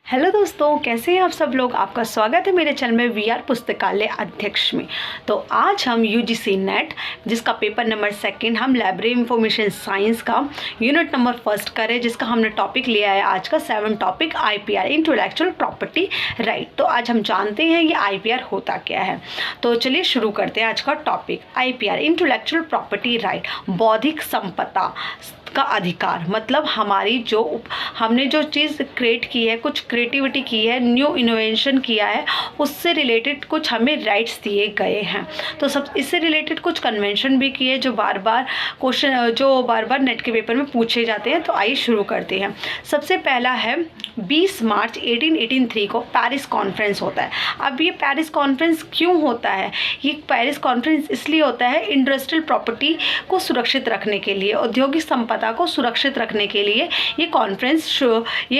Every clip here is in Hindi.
हेलो दोस्तों, कैसे हैं आप सब लोग। आपका स्वागत है मेरे चैनल में वी आर पुस्तकालय अध्यक्ष में। तो आज हम यूजीसी नेट जिसका पेपर नंबर 2 हम लाइब्रेरी इंफॉर्मेशन साइंस का यूनिट नंबर 1 करें, जिसका हमने टॉपिक लिया है आज का 7 topic IPR intellectual property right. तो आज हम जानते हैं ये आईपीआर होता क्या है। तो चलिए शुरू करते हैं आज का topic. IPR intellectual property right, बौद्धिक संपदा का अधिकार, मतलब हमने जो चीज़ क्रिएट की है, कुछ क्रिएटिविटी की है, न्यू इनोवेशन किया है, उससे रिलेटेड कुछ हमें राइट्स दिए गए हैं। तो सब इससे रिलेटेड कुछ कन्वेंशन भी किए जो बार बार नेट के पेपर में पूछे जाते हैं। तो आइए शुरू करते हैं। सबसे पहला है 20 मार्च 1883 को पेरिस कॉन्फ्रेंस होता है। अब ये पेरिस कॉन्फ्रेंस क्यों होता है? ये पेरिस कॉन्फ्रेंस इसलिए होता है इंडस्ट्रियल प्रॉपर्टी को सुरक्षित रखने के लिए, औद्योगिक संपदा को सुरक्षित रखने के लिए ये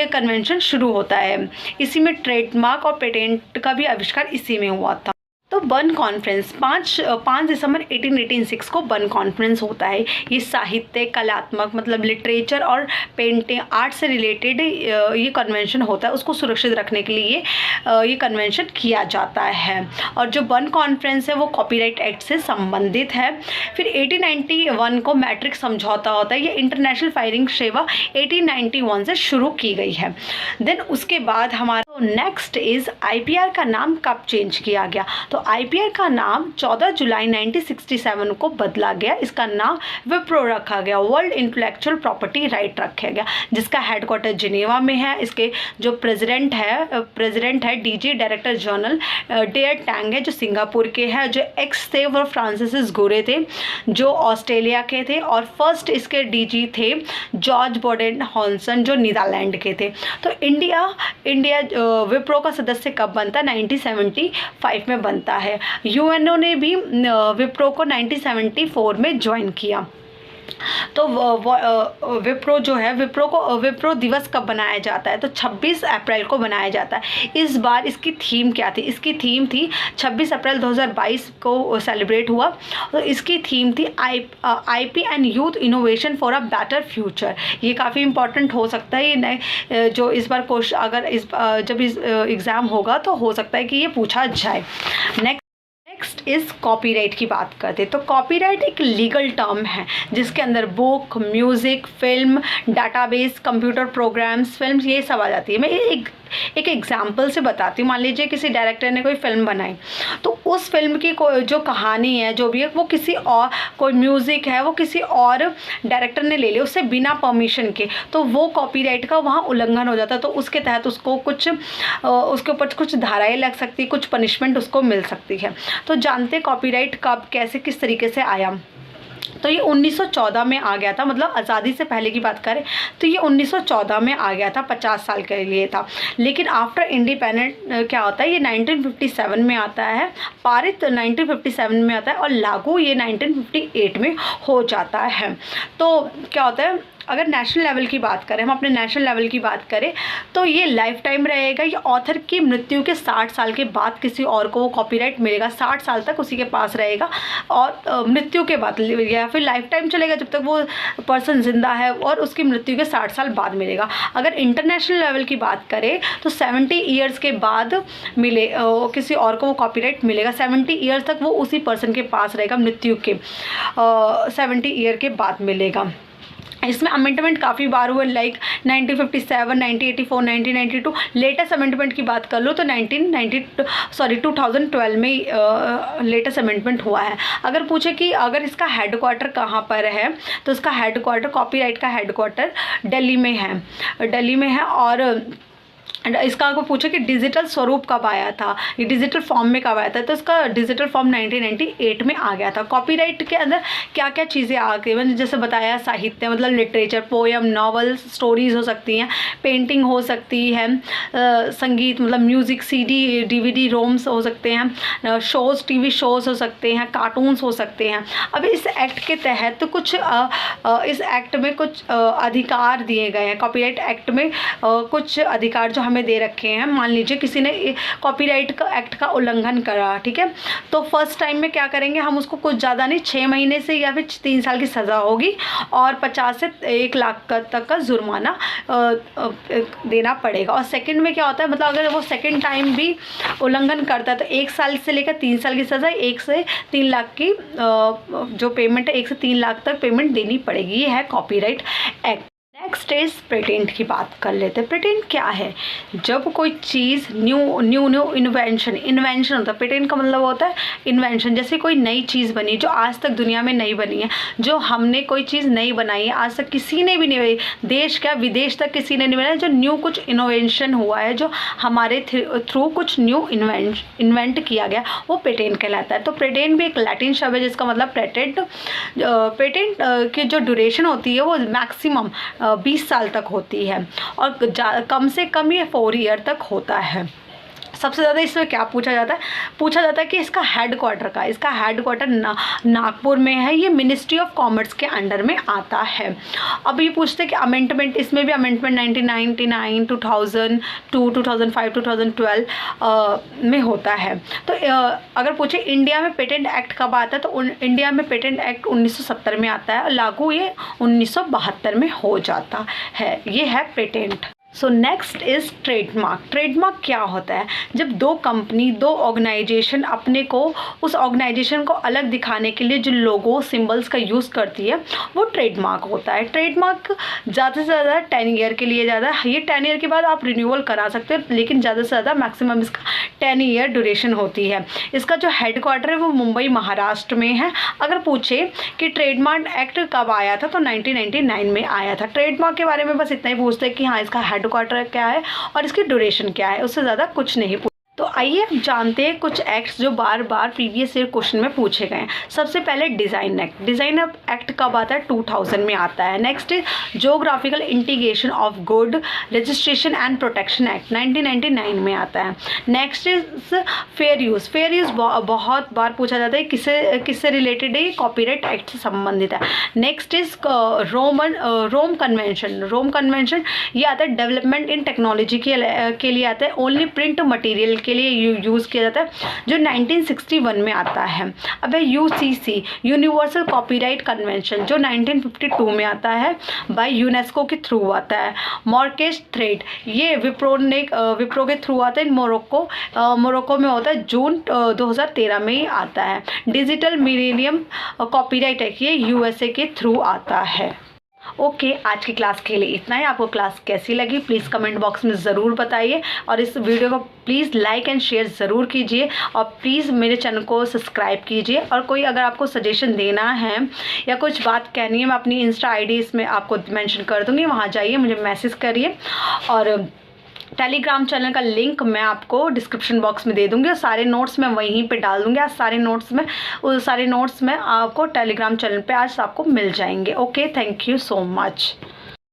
कन्वेंशन शुरू होता है। इसी में ट्रेडमार्क और पेटेंट का भी आविष्कार इसी में हुआ था। तो बर्न कॉन्फ्रेंस 5 दिसंबर 1886 को बर्न कॉन्फ्रेंस होता है। ये साहित्य, कलात्मक मतलब लिटरेचर और पेंटिंग आर्ट से रिलेटेड ये कन्वेंशन होता है, उसको सुरक्षित रखने के लिए ये कन्वेंशन किया जाता है। और जो बर्न कॉन्फ्रेंस है वो कॉपीराइट एक्ट से संबंधित है। फिर 1891 को मैट्रिक समझौता होता है। ये इंटरनेशनल फायरिंग सेवा 1891 से शुरू की गई है। देन उसके बाद हमारा नेक्स्ट इज आईपीआर का नाम कब चेंज किया गया? तो आईपीआर का नाम 14 जुलाई 1967 को बदला गया। इसका नाम विप्रो रखा गया, वर्ल्ड इंटेलेक्चुअल प्रॉपर्टी राइट रखा गया, जिसका हेडक्वार्टर जिनेवा में है। इसके जो प्रेसिडेंट है DG director general Daren Tang है, जो सिंगापुर के हैं। जो एक्स थे वो फ्रांसिस गोरे थे, जो ऑस्ट्रेलिया के थे। और फर्स्ट इसके डीजी थे जॉर्ज बोडेन हॉन्सन, जो नीदरलैंड के थे। तो इंडिया विप्रो का सदस्य कब बनता है? 1975 में बनता है। यूएनओ ने भी विप्रो को 1974 में ज्वाइन किया। तो विप्रो जो है, विप्रो दिवस कब बनाया जाता है? तो 26 अप्रैल को बनाया जाता है। इस बार इसकी थीम क्या थी? इसकी थीम थी 26 अप्रैल 2022 को सेलिब्रेट हुआ। तो इसकी थीम थी IP and youth innovation for a better future. ये काफ़ी इंपॉर्टेंट हो सकता है। ये नए जो इस बार क्वेश्चन अगर जब इस एग्ज़ाम होगा तो हो सकता है कि ये पूछा जाए। नेक्स्ट इज कॉपीराइट की बात करते हैं। तो कॉपीराइट एक लीगल टर्म है जिसके अंदर book, music, film, database, computer programs, films, ये सब आ जाती है। मैं एक एग्जाम्पल से बताती हूँ। मान लीजिए किसी डायरेक्टर ने कोई फिल्म बनाई, तो उस फिल्म की जो कहानी है, जो भी है, वो किसी और, कोई म्यूज़िक है वो किसी और डायरेक्टर ने ले लिया उससे बिना परमिशन के, तो वो कॉपीराइट का वहाँ उल्लंघन हो जाता है। तो उसके तहत उसको उसके ऊपर कुछ धाराएं लग सकती, कुछ पनिशमेंट उसको मिल सकती है। तो जानते कॉपीराइट कब, कैसे, किस तरीके से आया? तो ये 1914 में आ गया था, मतलब आज़ादी से पहले की बात करें तो ये 1914 में आ गया था, 50 साल के लिए था। लेकिन आफ्टर इंडिपेंडेंट क्या होता है, ये 1957 में आता है, पारित 1957 में आता है और लागू ये 1958 में हो जाता है। तो क्या होता है, अगर नेशनल लेवल की बात करें, हम अपने नेशनल लेवल की बात करें, तो ये लाइफ टाइम रहेगा। ये ऑथर की मृत्यु के 60 साल के बाद किसी और को वो कॉपीराइट मिलेगा, 60 साल तक उसी के पास रहेगा। और मृत्यु के बाद या फिर लाइफ टाइम चलेगा जब तक वो पर्सन जिंदा है, और उसकी मृत्यु के 60 साल बाद मिलेगा। अगर इंटरनेशनल लेवल की बात करें तो 70 ईयर्स के बाद किसी और को वो कॉपीराइट मिलेगा। 70 ईयर्स तक वो उसी पर्सन के पास रहेगा, मृत्यु के 70 ईयर के बाद मिलेगा। इसमें अमेंडमेंट काफ़ी बार हुए, लाइक 1957, 1984, 1992। लेटेस्ट अमेंडमेंट की बात कर लो तो 2012 में लेटेस्ट अमेंडमेंट हुआ है। अगर पूछे कि अगर इसका हेडक्वार्टर कहाँ पर है, तो इसका हेडक्वार्टर, कॉपीराइट का हेडक्वार्टर दिल्ली में है। और इसका अगर पूछे कि डिजिटल स्वरूप कब आया था, ये डिजिटल फॉर्म में कब आया था, तो इसका डिजिटल फॉर्म 1998 में आ गया था। कॉपीराइट के अंदर क्या क्या चीज़ें आ गई, मैंने जैसे बताया, साहित्य मतलब लिटरेचर, पोएम, नॉवल, स्टोरीज़ हो सकती हैं, पेंटिंग हो सकती है, संगीत मतलब म्यूज़िक, सीडी, डीवीडी, रोम्स हो सकते हैं, शोज़, टीवी शोज़ हो सकते हैं, कार्टून्स हो सकते हैं। अब इस एक्ट के तहत इस एक्ट में कुछ अधिकार दिए गए हैं। कॉपीराइट एक्ट में कुछ अधिकार जो हमें दे रखे हैं। मान लीजिए किसी ने कॉपीराइट का एक्ट का उल्लंघन करा, ठीक है, तो फर्स्ट टाइम में क्या करेंगे हम, उसको कुछ ज़्यादा नहीं 6 महीने से या फिर 3 साल की सज़ा होगी और 50 से 1 लाख तक का जुर्माना देना पड़ेगा। और सेकंड में क्या होता है, मतलब अगर वो सेकंड टाइम भी उल्लंघन करता है तो 1 साल से लेकर 3 साल की सज़ा, 1 से 3 लाख की जो पेमेंट है 1 से 3 लाख तक पेमेंट देनी पड़ेगी। ये है copyright act. Next is patent की बात कर लेते हैं। पेटेंट क्या है? जब कोई चीज़ न्यू इन्वेंशन होता है। पेटेंट का मतलब होता है इन्वेंशन। जैसे कोई नई चीज़ बनी जो आज तक दुनिया में नहीं बनी है, जो हमने कोई चीज़ नई बनाई है, आज तक किसी ने भी नहीं बनाई, देश क्या विदेश तक किसी ने नहीं बनाया, जो न्यू कुछ इनोवेशन हुआ है, जो हमारे थ्रू कुछ न्यू इन्वेंट किया गया, वो पेटेंट कहलाता है। तो पेटेंट भी एक लैटिन शब्द है जिसका मतलब पेटेंट। पेटेंट की जो ड्यूरेशन होती है वो मैक्सिमम 20 साल तक होती है और कम से कम ये 4 ईयर तक होता है। सबसे ज़्यादा इसमें क्या पूछा जाता है कि इसका हेडक्वार्टर नागपुर में है। ये मिनिस्ट्री ऑफ कॉमर्स के अंडर में आता है। अब ये पूछते हैं कि अमेंडमेंट, इसमें भी अमेंडमेंट 1999, 2002, 2005, 2012 में होता है। तो अगर पूछे इंडिया में पेटेंट एक्ट कब आता है, तो इंडिया में पेटेंट एक्ट 1970 में आता है और लागू ये 1972 में हो जाता है। ये है patent. So next is trademark. Trademark क्या होता है? जब दो कंपनी, दो ऑर्गेनाइजेशन अपने को, उस ऑर्गेनाइजेशन को अलग दिखाने के लिए जो लोगो सिंबल्स का यूज़ करती है, वो ट्रेडमार्क होता है। ट्रेडमार्क ज़्यादा से ज़्यादा 10 ईयर के लिए ज़्यादा, ये 10 ईयर के बाद आप रिन्यूअल करा सकते हो, लेकिन ज़्यादा से ज़्यादा मैक्सिमम इसका 10 ईयर ड्यूरेशन होती है। इसका जो हेडक्वार्टर है वो मुंबई महाराष्ट्र में है। अगर पूछे कि ट्रेडमार्क एक्ट कब आया था, तो 1999 में आया था। ट्रेडमार्क के बारे में बस इतना ही पूछते हैं कि हाँ इसका हेडक्वार्टर क्या है और इसकी ड्यूरेशन क्या है, उससे ज़्यादा कुछ नहीं। तो आइए अब जानते हैं कुछ एक्ट्स जो बार बार प्रीवियस ईयर क्वेश्चन में पूछे गए हैं। सबसे पहले डिज़ाइन एक्ट। डिज़ाइन एक्ट कब आता है? 2000 में आता है। Next is geographical integration of good registration and protection act, 1999 में आता है। Next is fair use. Fair use बहुत बार पूछा जाता है, किससे रिलेटेड है? ये कॉपीराइट एक्ट से संबंधित है। Next is Rome convention. Rome convention ये आता है डेवलपमेंट इन टेक्नोलॉजी के लिए आता है। ओनली प्रिंट मटीरियल के लिए यूज़ किया जाता है, जो 1961 में आता है। अब है यूसीसी, यूनिवर्सल कॉपीराइट कन्वेंशन, जो 1952 में आता है, बाय यूनेस्को के थ्रू आता है। मॉर्केज थ्रेड, ये विप्रो के थ्रू आता है। मोरक्को में होता है, जून 2013 में ही आता है। डिजिटल मिलेनियम कॉपीराइट एक्ट, ये यूएसए के थ्रू आता है। ओके, आज की क्लास के लिए इतना ही। आपको क्लास कैसी लगी प्लीज़ कमेंट बॉक्स में ज़रूर बताइए, और इस वीडियो को प्लीज़ लाइक एंड शेयर ज़रूर कीजिए, और प्लीज़ मेरे चैनल को सब्सक्राइब कीजिए। और कोई अगर आपको सजेशन देना है या कुछ बात कहनी है, मैं अपनी इंस्टा आईडी इसमें आपको मेंशन कर दूँगी, वहाँ जाइए, मुझे मैसेज करिए। और टेलीग्राम चैनल का लिंक मैं आपको डिस्क्रिप्शन बॉक्स में दे दूँगी, और सारे नोट्स मैं वहीं पे डाल दूँगी। आज सारे नोट्स में आपको टेलीग्राम चैनल पे आज आपको मिल जाएंगे। Okay, thank you so much.